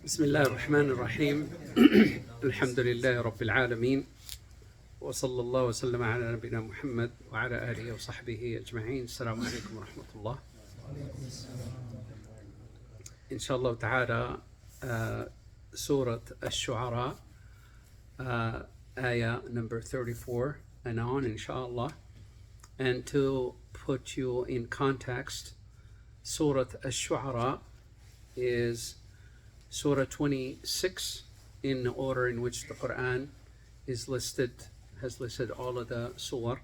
بسم الله الرحمن الرحيم الحمد لله رب العالمين وصلى الله وسلم على نبينا محمد وعلى آله وصحبه أجمعين. السلام عليكم ورحمة الله. إن شاء الله تعالى Surah As-shu'ar'a, ayah number 34 and on, inshallah. And to put you in context, Surah As-shu'ar'a is Surah 26 in the order in which the Quran has listed all of the surah.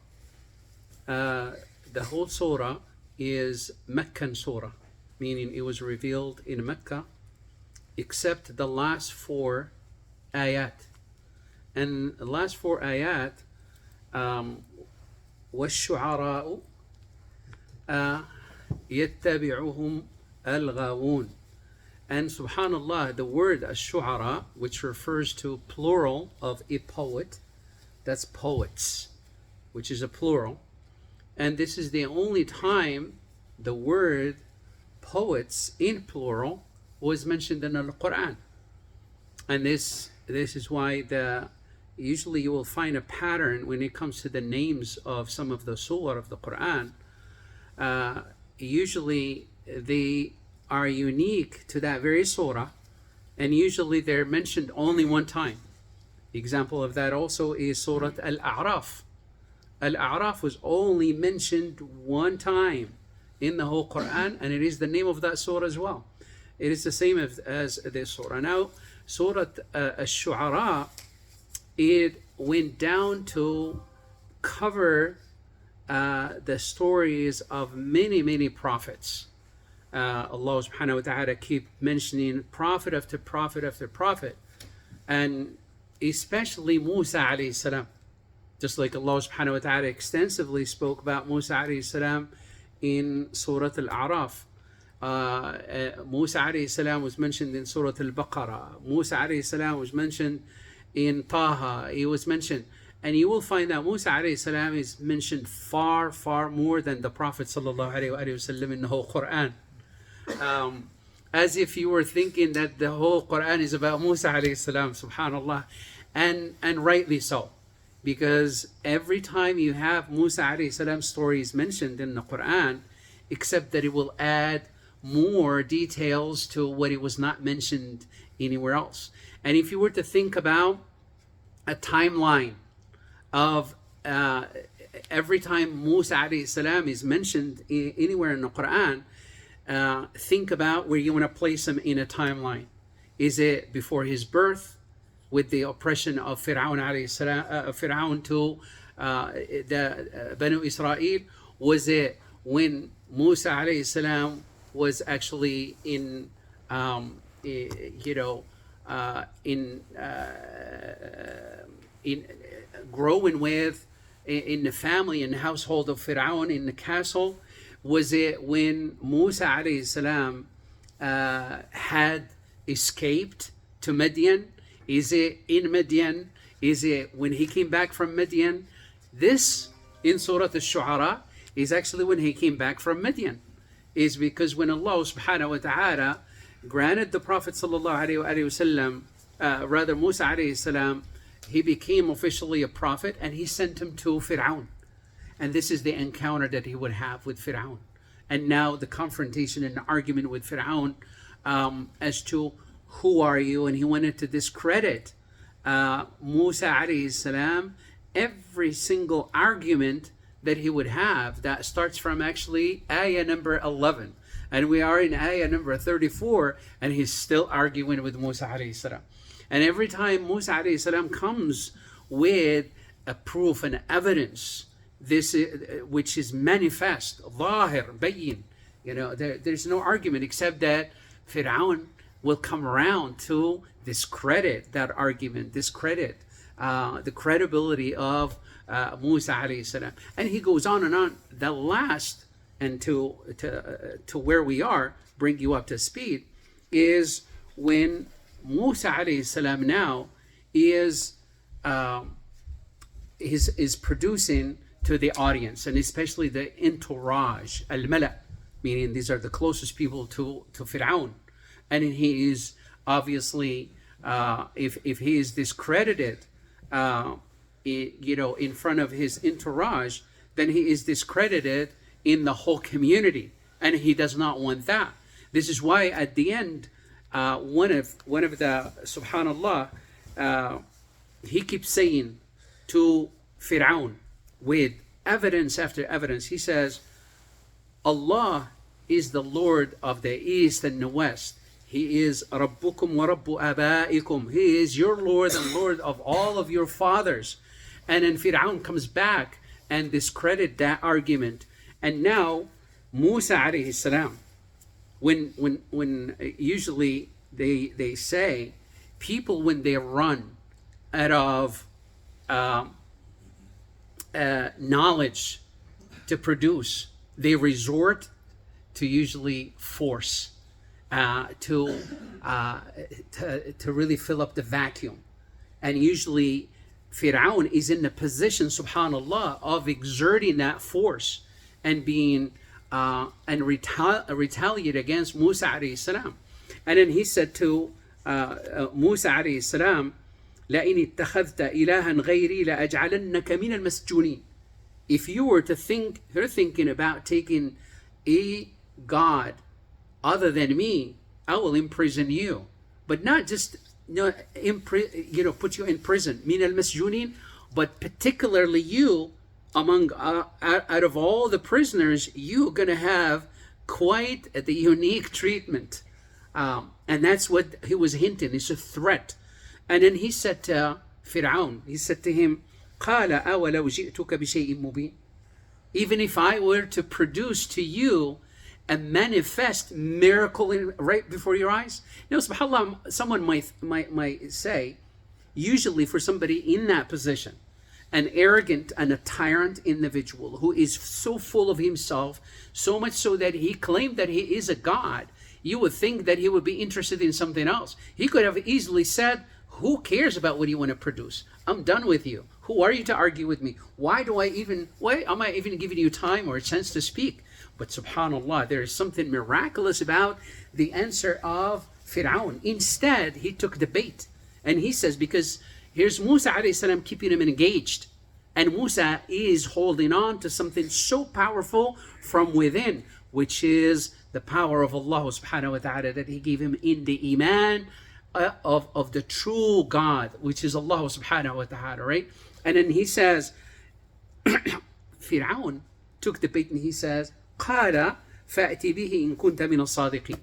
The whole surah is Meccan surah, meaning it was revealed in Mecca, except the last four ayat. And the last four ayat, وَالشُّعَرَاءُ يَتَّبِعُهُمْ الْغَاوُونَ. And subhanallah, the word As-shu'ar'a, which refers to plural of a poet, that's poets, which is a plural. And this is the only time the word poets in plural was mentioned in the Quran. And this is why usually you will find a pattern when it comes to the names of some of the surah of the Quran. Usually they are unique to that very surah, and usually they're mentioned only one time. The example of that also is Surah Al-A'raf. Al-A'raf was only mentioned one time in the whole Quran, and it is the name of that surah as well. It is the same as this surah. Now, Surah As-shu'ar'a, it went down to cover the stories of many prophets. Allah subhanahu wa ta'ala keep mentioning prophet after prophet after prophet, and especially Musa alayhi salam. Just like Allah subhanahu wa ta'ala extensively spoke about Musa alayhi salam in Surah Al-A'raf. Musa alayhi salam was mentioned in Surah Al-Baqarah. Musa alayhi salam was mentioned in Taha. He was mentioned, and you will find that Musa alayhi salam is mentioned far more than the Prophet sallallahu alayhi wa sallam in the whole Quran. As if you were thinking that the whole Quran is about Musa alayhi salam, subhanallah, and rightly so, because every time you have Musa alayhi salam stories mentioned in the Quran, except that it will add more details to what it was not mentioned anywhere else. And if you were to think about a timeline of every time Musa alayhi salam is mentioned anywhere in the Quran, think about where you want to place him in a timeline. Is it before his birth, with the oppression of Pharaoh to the Banu Israel? Was it when Musa alayhi salam was actually in growing with in the family and household of Pharaoh in the castle? Was it when Musa alayhi salam had escaped to Midian? Is it in Midian? Is it when he came back from Midian? This in Surah Al-Shu'ar'a is actually when he came back from Midian. Is because when Allah subhanahu wa ta'ala granted the Prophet sallallahu alayhi wa sallam, rather Musa alayhi salam, he became officially a prophet, and he sent him to Pharaoh. And this is the encounter that he would have with Pharaoh. And now the confrontation and the argument with Pharaoh as to who are you? And he wanted to discredit Musa alayhi salam. Every single argument that he would have, that starts from actually ayah number 11. And we are in ayah number 34, and he's still arguing with Musa alayhi salam. And every time Musa alayhi salam comes with a proof and evidence, this which is manifest, zahir, bayin, there's no argument except that Pharaoh will come around to discredit that argument, discredit the credibility of Musa alayhi salam. And he goes on and on. The last, and to where we are, bring you up to speed, is when Musa alayhi salam now is producing to the audience, and especially the entourage, al-mala, meaning these are the closest people to Pharaoh. and he is obviously, if he is discredited, in front of his entourage, then he is discredited in the whole community, and he does not want that. This is why at the end, one of the subhanallah, he keeps saying to Pharaoh with evidence after evidence, he says, Allah is the Lord of the East and the West. He is Rabbukum wa Rabbu Abaikum. He is your Lord and Lord of all of your fathers. And then Pharaoh comes back and discredit that argument. And now Musa alayhi salam, when usually they say people, when they run out of knowledge to produce, they resort to usually force to really fill up the vacuum. And usually Pharaoh is in the position, subhanallah, of exerting that force and being and retaliate against Musa alayhi salam. And then he said to Musa alayhi salam, لَإِنِ اتَّخَذْتَ إِلَهًا غَيْرِي لَأَجْعَلَنَّكَ مِنَ الْمَسْجُونِينَ. If you were to think, you're thinking about taking a God other than me, I will imprison you. But not just put you in prison, min al masjunin, but particularly you, among out of all the prisoners, you're going to have quite the unique treatment. And that's what he was hinting. It's a threat. And then he said to Pharaoh, he said to him, قَالَ أَوَلَوْ جِئْتُكَ بِشَيْءٍ مُبِينٍ. Even if I were to produce to you a manifest miracle right before your eyes. Now, subhanAllah, someone might say, usually for somebody in that position, an arrogant and a tyrant individual who is so full of himself, so much so that he claimed that he is a god, you would think that he would be interested in something else. He could have easily said, who cares about what you want to produce? I'm done with you. Who are you to argue with me? Why am I even giving you time or a chance to speak? But subhanAllah, there is something miraculous about the answer of Pharaoh. Instead, he took the bait. And he says, because here's Musa alayhi salam keeping him engaged. And Musa is holding on to something so powerful from within, which is the power of Allah subhanahu wa ta'ala that he gave him in the iman of the true God, which is Allah subhanahu wa ta'ala, right? And then he says, Pharaoh took the bait and he says, قَالَ فَأْتِ بِهِ إِن كُنْتَ مِنَ الصَّادِقِينَ.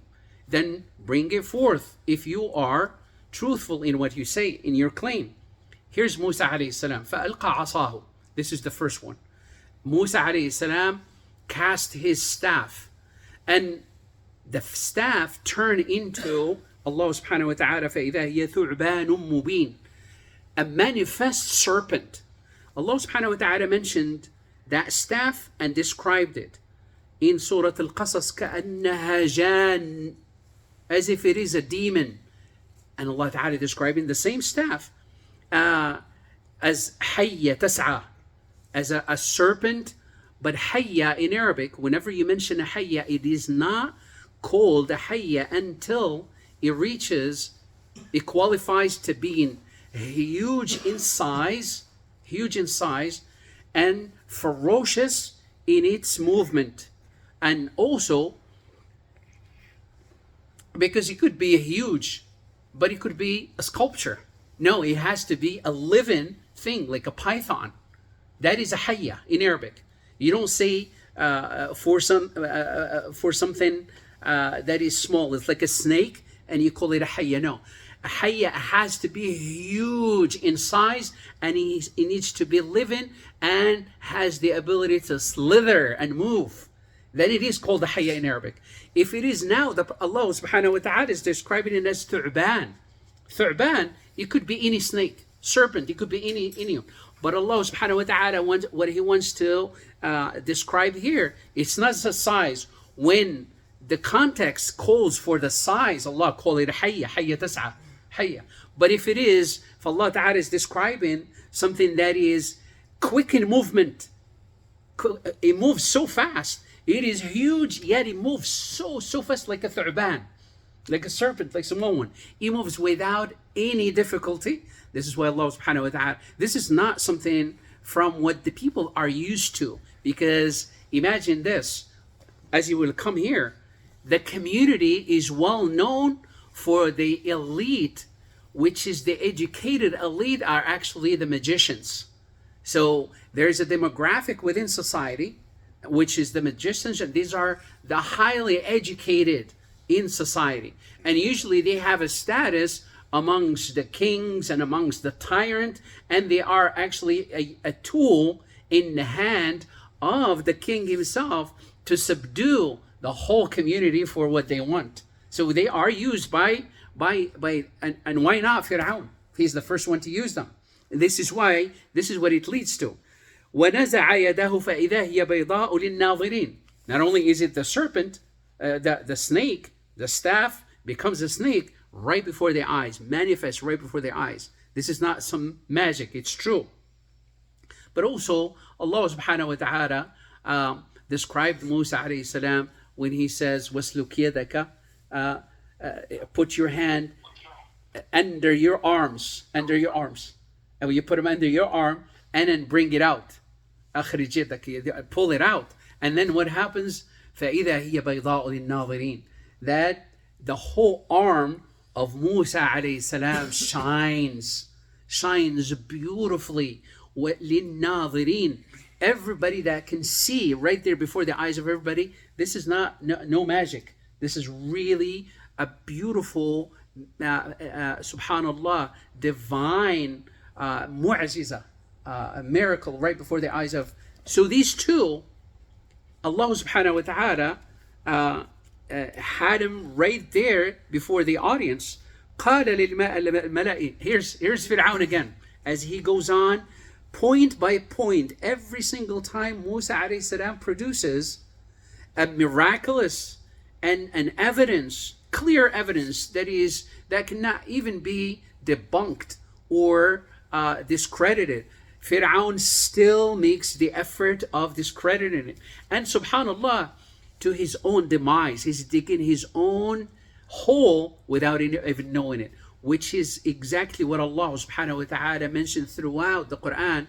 Then bring it forth if you are truthful in what you say, in your claim. Here's Musa alayhi salam. فَأَلْقَى عَصَاهُ. This is the first one. Musa alayhi salam cast his staff. And the staff turned into Allah subhanahu wa ta'ala فَإِذَا هِيَ ثُعْبَانٌ مُبِينٌ. A manifest serpent. Allah subhanahu wa ta'ala mentioned that staff and described it in Surah Al-Qasas كَأَنَّهَا جَانٌ, as if it is a demon. And Allah ta'ala describing the same staff as حَيَّ تَسْعَى, as a serpent. But hayya in Arabic, whenever you mention a hayya, it is not called a hayya until it qualifies to being huge in size, and ferocious in its movement. And also, because it could be huge, but it could be a sculpture. No, it has to be a living thing, like a python. That is a hayya in Arabic. You don't say for something that is small, it's like a snake, and you call it a hayya. No, a hayya has to be huge in size, and it needs to be living and has the ability to slither and move. Then it is called a hayya in Arabic. If it is now, Allah subhanahu wa ta'ala is describing it as thu'ban. Thu'ban, it could be any snake. Serpent, it could be any. But Allah subhanahu wa ta'ala what he wants to describe here, it's not the size. When the context calls for the size, Allah call it hayya tas'a, hayya. But if it is, if Allah ta'ala is describing something that is quick in movement, it moves so fast, it is huge, yet it moves so fast like a thu'ban. like a serpent, like small one. He moves without any difficulty. This is why Allah subhanahu wa ta'ala, this is not something from what the people are used to. Because imagine this, as you will come here, the community is well known for the elite, which is the educated elite are actually the magicians. So there's a demographic within society, which is the magicians, and these are the highly educated in society. And usually they have a status amongst the kings and amongst the tyrant, and they are actually a tool in the hand of the king himself to subdue the whole community for what they want. So they are used by and why not Pharaoh? He's the first one to use them. And this is what it leads to. وَنَزَعَ يَدَهُ فَإِذَا هِيَ بَيْضَاءُ لِلنَّاظِرِينَ. Not only is it the serpent, the snake, the staff becomes a snake right before their eyes, manifests right before their eyes. This is not some magic, it's true. But also, Allah subhanahu wa ta'ala described Musa alayhi salam when he says, وَاسْلُكْ يَدَكَ, put your hand under your arms. And when you put them under your arm, and then bring it out. أخرج يدك, pull it out. And then what happens? فَإِذَا هِيَ بَيْضَاءُ لِلنَّاظِرِينَ. That the whole arm of Musa alayhi salam shines beautifully. لِلنَّاظِرِينَ. Everybody that can see right there before the eyes of everybody, this is no magic. This is really a beautiful, subhanallah, divine mu'jiza, a miracle right before the eyes of. So these two, Allah subhanahu wa ta'ala had him right there before the audience. قال للملأ. Here's Fir'aun again, as he goes on, point by point, every single time Musa alayhi salam produces a miraculous and an evidence, clear evidence that cannot even be debunked or discredited. Fir'aun still makes the effort of discrediting it. And subhanallah, to his own demise, he's digging his own hole without even knowing it, which is exactly what Allah subhanahu wa ta'ala mentioned throughout the Quran.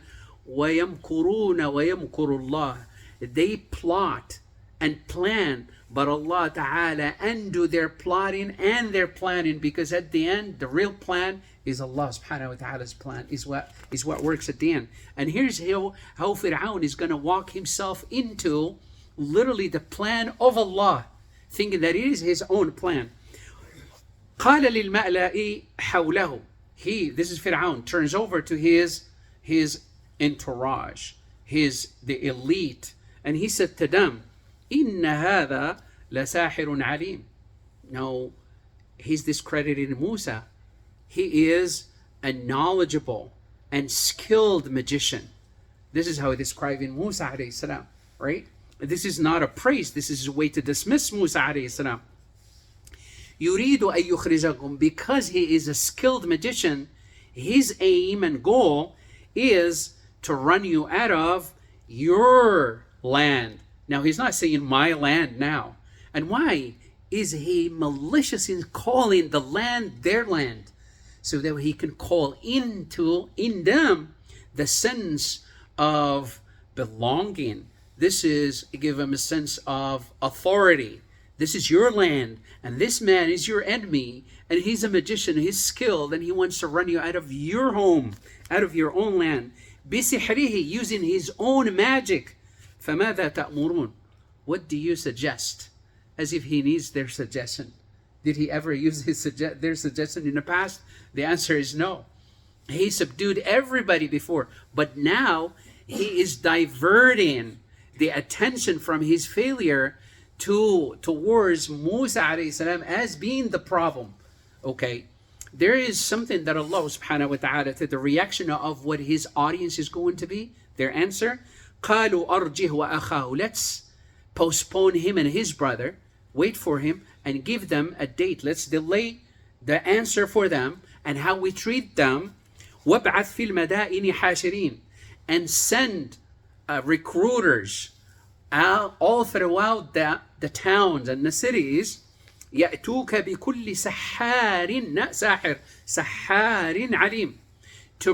وَيَمْكُرُونَ وَيَمْكُرُ اللَّهِ. They plot and plan, but Allah ta'ala undo their plotting and their planning, because at the end, the real plan is Allah subhanahu wa ta'ala's plan, is what works at the end. And here's how Fir'aun is going to walk himself into literally the plan of Allah, thinking that it is his own plan. قال للملأ حوله. This is Fir'aun, turns over to his entourage, the elite, and he said to them, إِنَّ هَذَا لَسَاحِرٌ عَلِيمٌ. No, he's discrediting Musa. He is a knowledgeable and skilled magician. This is how he described Musa alayhi salam, right? This is not a praise. This is a way to dismiss Musa alayhi salam. يُرِيدُ أَن يُخْرِجَكُمْ. Because he is a skilled magician, his aim and goal is to run you out of your land. Now, he's not saying my land now. And why is he malicious in calling the land their land? So that he can call in them the sense of belonging. This is give him a sense of authority. This is your land, and this man is your enemy, and he's a magician, he's skilled, and he wants to run you out of your home, out of your own land. بِسِحْرِهِ, using his own magic. فَمَاذَا تَأْمُرُونَ. What do you suggest? As if he needs their suggestion. Did he ever use their suggestion in the past? The answer is no. He subdued everybody before, but now he is diverting the attention from his failure towards Musa alayhi salam as being the problem. Okay, there is something that Allah subhanahu wa ta'ala, to the reaction of what his audience is going to be, their answer, قَالُوا أَرْجِهُ وَأَخَاهُ. Let's postpone him and his brother, wait for him, and give them a date. Let's delay the answer for them and how we treat them. وَابْعَثْ فِي الْمَدَائِنِ حَاشِرِينَ. And send recruiters all throughout the towns and the cities, يأتوك بكل سحار not ساحر سحار عليم to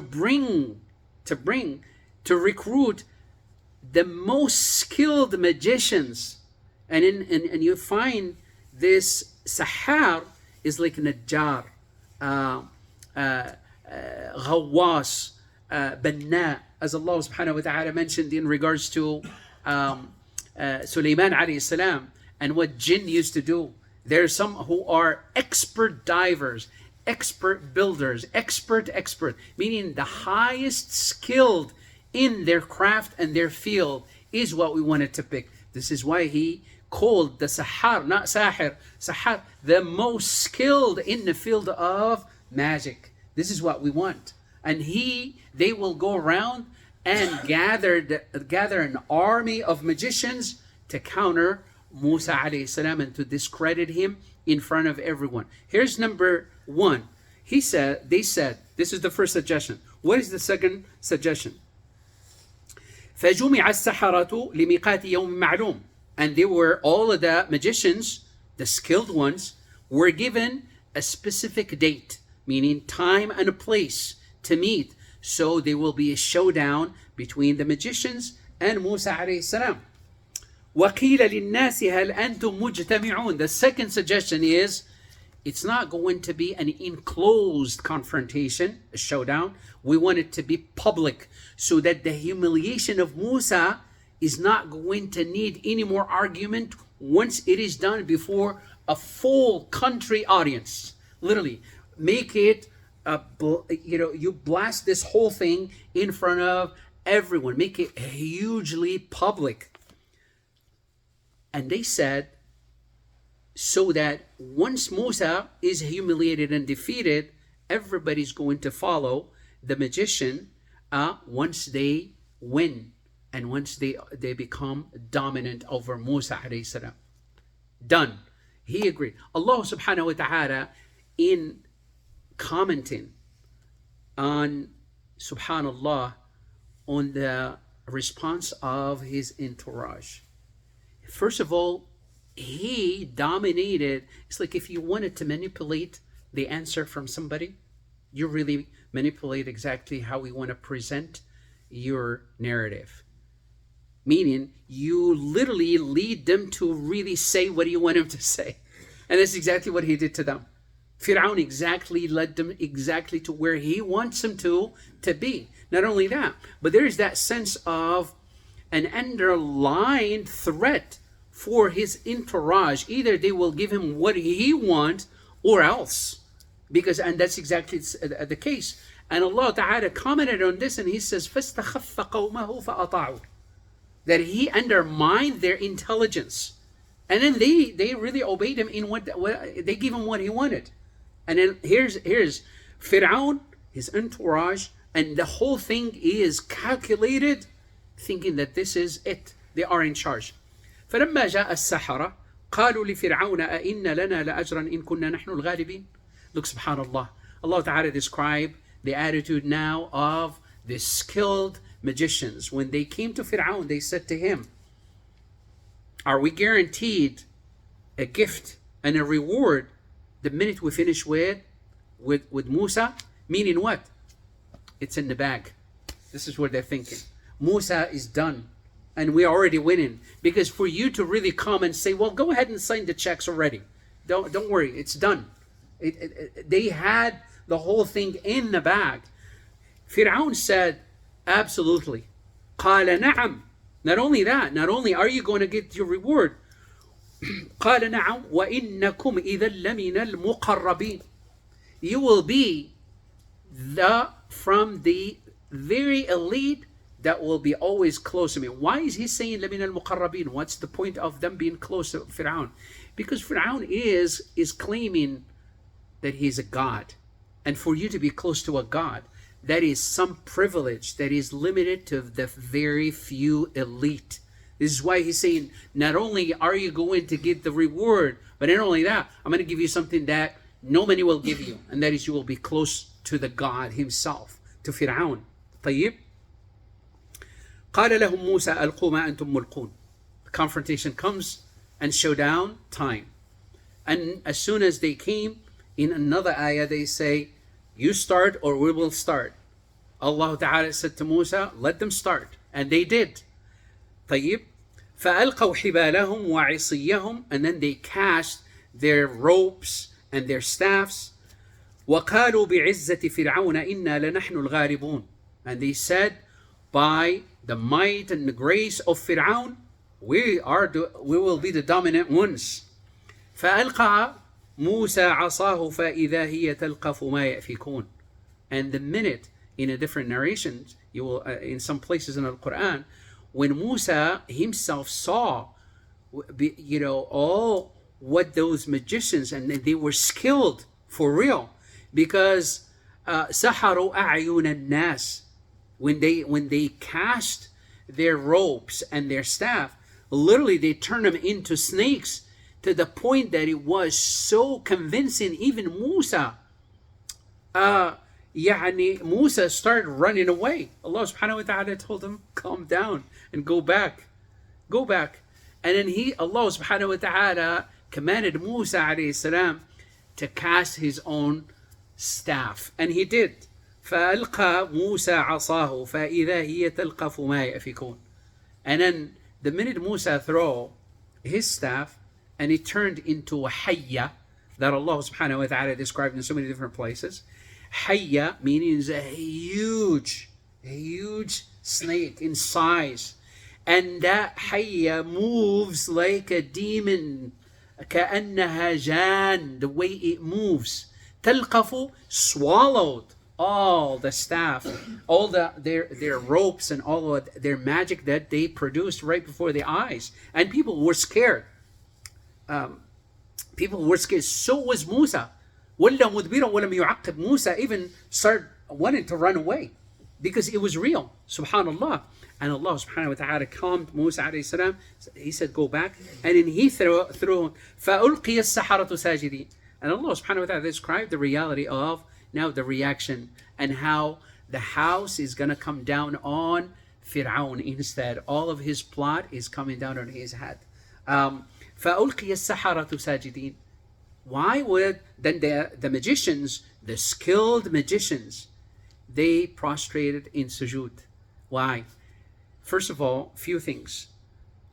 recruit the most skilled magicians. And you find this sahar is like najjar, غواص, banna, as Allah subhanahu wa ta'ala mentioned in regards to Sulaiman alayhi salam and what jinn used to do. There are some who are expert divers, expert builders, expert, meaning the highest skilled in their craft and their field is what we wanted to pick. This is why he called the sahar, not sahir, sahar, the most skilled in the field of magic. This is what we want. And they will go around and gather an army of magicians to counter Musa alayhi salam and to discredit him in front of everyone. Here's number one. They said, this is the first suggestion. What is the second suggestion? فَجُمِعَ السَّحَرَةُ لِمِيقَاتِ يَوْمٍ مَعْلُومٍ. And they were, all of the magicians, the skilled ones, were given a specific date, meaning time and a place to meet. So there will be a showdown between the magicians and Musa alayhi salam. وَقِيلَ لِلنَّاسِ هَلْ أَنْتُمْ مُجْتَمِعُونَ. The second suggestion is, it's not going to be an enclosed confrontation, a showdown. We want it to be public so that the humiliation of Musa is not going to need any more argument once it is done before a full country audience. Literally, make it, you blast this whole thing in front of everyone. Make it hugely public. And they said, so that once Musa is humiliated and defeated, everybody's going to follow the magician once they win and once they become dominant over Musa alayhi salam. Done. He agreed. Allah subhanahu wa ta'ala, in commenting on, subhanallah, on the response of his entourage. First of all, he dominated. It's like if you wanted to manipulate the answer from somebody, you really manipulate exactly how we want to present your narrative. Meaning, you literally lead them to really say what you want them to say. And that's exactly what he did to them. Pharaoh exactly led them exactly to where he wants them to be. Not only that, but there's that sense of an underlying threat for his entourage. Either they will give him what he wants or else. And that's exactly the case. And Allah Ta'ala commented on this and he says, فَاسْتَخَفَّ قَوْمَهُ فَأَطَاعُوا. That he undermined their intelligence. And then they really obeyed him in what they gave him what he wanted. And then here's Pharaoh, his entourage, and the whole thing is calculated, thinking that this is it. They are in charge. فلما جاء السحرة قالوا لفرعون أئن لنا لأجرا إن كنا نحن الغالبين. Look, subhanallah, Allah Ta'ala described the attitude now of the skilled magicians. When they came to Pharaoh, they said to him, are we guaranteed a gift and a reward the minute we finish with Musa? Meaning what? It's in the bag. This is what they're thinking. Musa is done. And we're already winning. Because for you to really come and say, well, go ahead and sign the checks already. Don't worry, it's done. They had the whole thing in the bag. Pharaoh said, absolutely. قال نعم. Not only that, not only are you going to get your reward, قال نعم وإنكم إذا لمن المقربين. You will be from the very elite that will be always close to me. Why is he saying لمن المقربين? What's the point of them being close to Pharaoh? Because Pharaoh is claiming that he's a god. And for you to be close to a god, that is some privilege that is limited to the very few elite. This is why he's saying, not only are you going to get the reward, but not only that, I'm going to give you something that nobody will give you. And that is you will be close to the God himself, to Pharaoh. طيب. قال لهم موسى ألقوا ما أنتم ملقون. The confrontation comes and showdown time. And as soon as they came, in another ayah they say, you start or we will start. Allah Ta'ala said to Musa, let them start. And they did. طيب. فألقوا حبالهم وعصيهم, and then they cast their ropes and their staffs. وقالوا بعزة فرعون إنا لنحن الغالبون, and they said, by the might and the grace of Fir'aun, we will be the dominant ones. فألقى موسى عصاه فإذا هي تلقف ما يأفكون. And the minute, in a different narrations, you will in some places in the Quran, when Musa himself saw, all what those magicians, and they were skilled for real, because سحروا أعين الناس, when they cast their ropes and their staff, literally they turned them into snakes, to the point that it was so convincing. Even Musa, Musa started running away. Allah subhanahu wa ta'ala told him, calm down and go back. And then Allah subhanahu wa ta'ala commanded Musa alayhi salam to cast his own staff. And he did. فَأَلْقَى مُوسَى عَصَاهُ فَإِذَا هِيَ تَلْقَفُ مَا يَأْفِكُونَ. And then the minute Musa threw his staff, and it turned into a hayya that Allah subhanahu wa ta'ala described in so many different places. Hayya meaning is a huge snake in size. And that hayya moves like a demon. كأنها جان, the way it moves. تلقف, swallowed all the staff, all their ropes and all of their magic that they produced right before their eyes. And people were scared. So was Musa. وَلَّا مُدْبِرًا وَلَمْ يُعَقِّبْ. Musa even started wanting to run away because it was real. Subhanallah. And Allah subhanahu wa ta'ala calmed Musa alayhi salam. He said, go back. And then he threw فَأُلْقِيَ السَّحَرَةُ سَاجِدِينَ. And Allah subhanahu wa ta'ala described the reality of now the reaction, and how the house is going to come down on Fir'aun instead. All of his plot is coming down on his head. فَأُلْقِيَ السَّحَرَةُ سَاجِدِينَ. Why would then the magicians, the skilled magicians, they prostrated in sujood? Why? First of all, few things.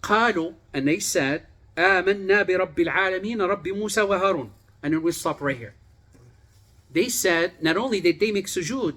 قالوا, and they said, آمنا برب العالمين رب موسى وهارون. And then we'll stop right here. They said, not only did they make sujood,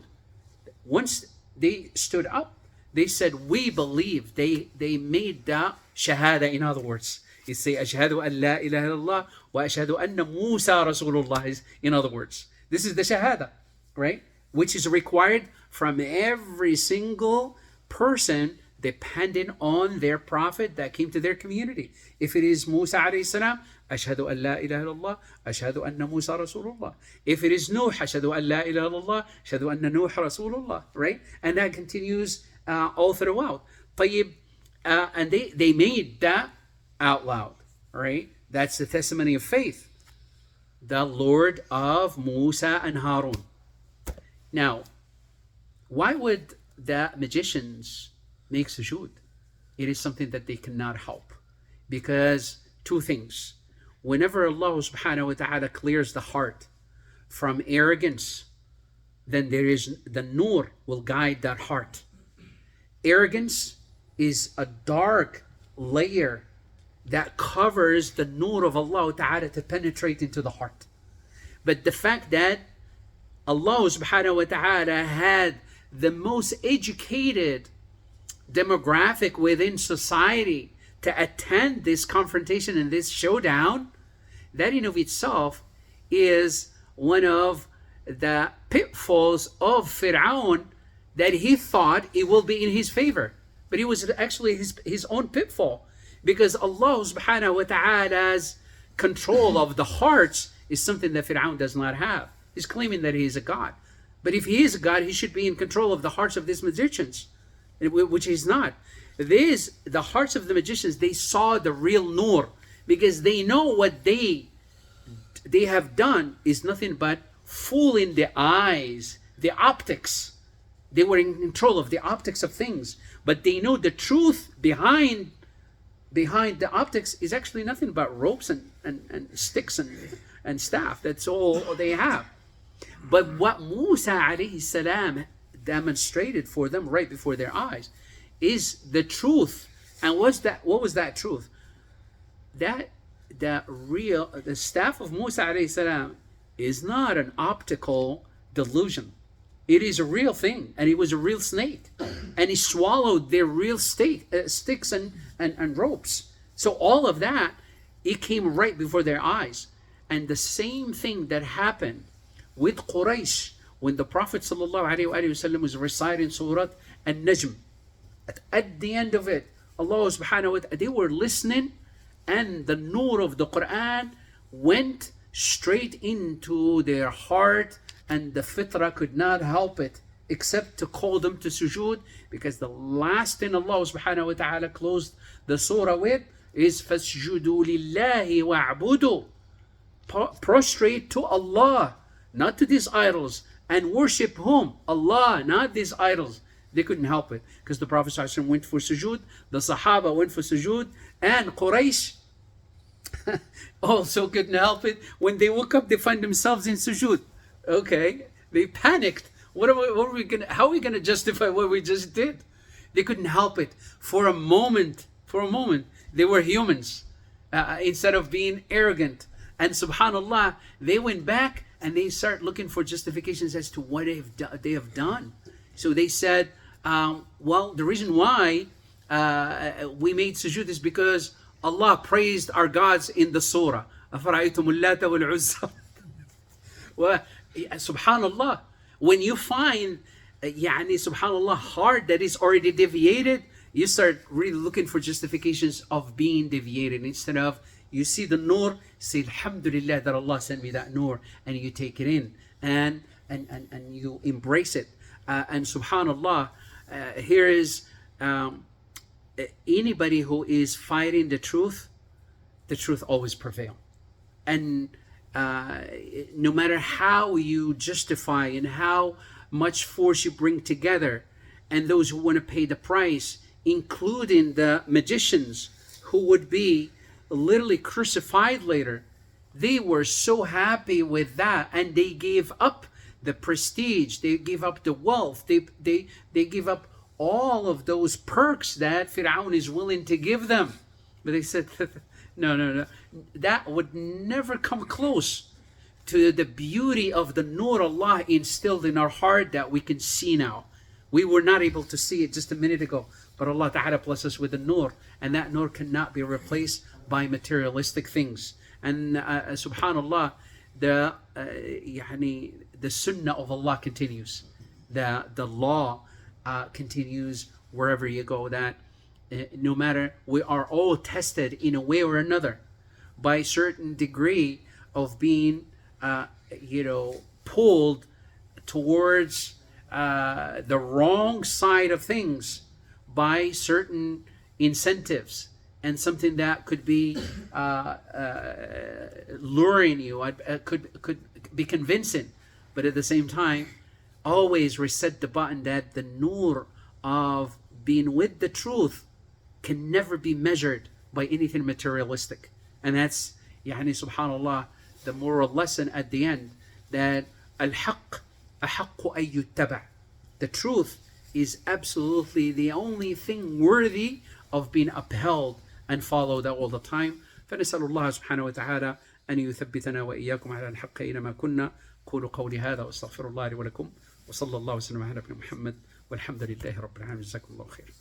once they stood up, they said, we believe. They made the shahada, in other words. You say, أشهد أن لا إله إلا الله وأشهد أن موسى رسول الله. In other words, this is the shahada, right? Which is required from every single person dependent on their prophet that came to their community. If it is Musa alayhi salam, أشهد أن لا إله إلا الله أشهد أن موسى رسول الله. If it is Nuh, أشهد أن لا إله إلا الله أشهد أن نوح رسول الله, right? And that continues all throughout. طيب, and they made that out loud, right? That's the testimony of faith. The Lord of Musa and Harun. Now, why would the magicians make sujood? It is something that they cannot help. Because two things. Whenever Allah subhanahu wa ta'ala clears the heart from arrogance, then there is the nur will guide that heart. Arrogance is a dark layer that covers the nur of Allah ta'ala to penetrate into the heart. But the fact that Allah subhanahu wa ta'ala had the most educated demographic within society to attend this confrontation and this showdown, that in of itself is one of the pitfalls of Fir'aun, that he thought it will be in his favor. But it was actually his own pitfall, because Allah subhanahu wa ta'ala's control of the hearts is something that Fir'aun does not have. He's claiming that he is a god. But if he is a god, he should be in control of the hearts of these magicians, which he's not. The hearts of the magicians, they saw the real nur, because they know what they have done is nothing but fooling the eyes, the optics. They were in control of the optics of things, but they know the truth behind behind the optics is actually nothing but ropes and sticks and staff. That's all they have. But what Musa alayhi salam demonstrated for them right before their eyes is the truth. And what was that truth? That the staff of Musa alayhi salam is not an optical delusion. It is a real thing, and it was a real snake, and he swallowed their real sticks and ropes. So all of that, it came right before their eyes. And the same thing that happened with Quraysh when the Prophet ﷺ was reciting Surah An-Najm. At the end of it, Allah subhanahu wa ta'ala, they were listening, and the nur of the Quran went straight into their heart, and the fitrah could not help it except to call them to sujood, because the last thing Allah subhanahu wa ta'ala closed the surah with is فَاسْجُدُوا لِلَّهِ وَاعْبُدُوا. Prostrate to Allah, not to these idols, and worship whom? Allah, not these idols. They couldn't help it, because the Prophet ﷺ went for sujood, the Sahaba went for sujood, and Quraysh also couldn't help it. When they woke up, they find themselves in sujood. Okay, they panicked. How are we gonna justify what we just did? They couldn't help it. For a moment, they were humans instead of being arrogant. And subhanallah, they went back and they start looking for justifications as to what they have done. So they said, well, the reason why we made sujood is because Allah praised our gods in the surah. أَفَرَأَيْتُمُ اللَّاتَ وَالْعُزَّى. Well, subhanallah, when you find subhanallah, heart that is already deviated, you start really looking for justifications of being deviated, instead of you see the nur, say alhamdulillah that Allah sent me that nur, and you take it in and you embrace it. And subhanallah, here is anybody who is fighting the truth always prevails. And no matter how you justify and how much force you bring together, and those who want to pay the price, including the magicians who would be literally crucified later, they were so happy with that, and they gave up the prestige, they gave up the wealth, they gave up all of those perks that Pharaoh is willing to give them. But they said, no, that would never come close to the beauty of the nur Allah instilled in our heart that we can see now. We were not able to see it just a minute ago, but Allah Ta'ala bless us with the nur, and that nur cannot be replaced by materialistic things. And subhanallah, the sunnah of Allah continues. The law continues wherever you go. That no matter, we are all tested in a way or another by a certain degree of being pulled towards the wrong side of things by certain incentives, and something that could be luring you, could be convincing. But at the same time, always reset the button that the nur of being with the truth can never be measured by anything materialistic. And that's, subhanallah, the moral lesson at the end, that al-haqq ahaqqu ay yuttaba'. The truth is absolutely the only thing worthy of being upheld and followed all the time. فنسأل الله سبحانه وتعالى أن يثبتنا وإياكم على الحق أينما كنا. قولوا قولي هذا وأستغفر الله لي ولكم، وصلى الله وسلم على نبينا محمد، والحمد لله رب العالمين. جزاكم الله خير.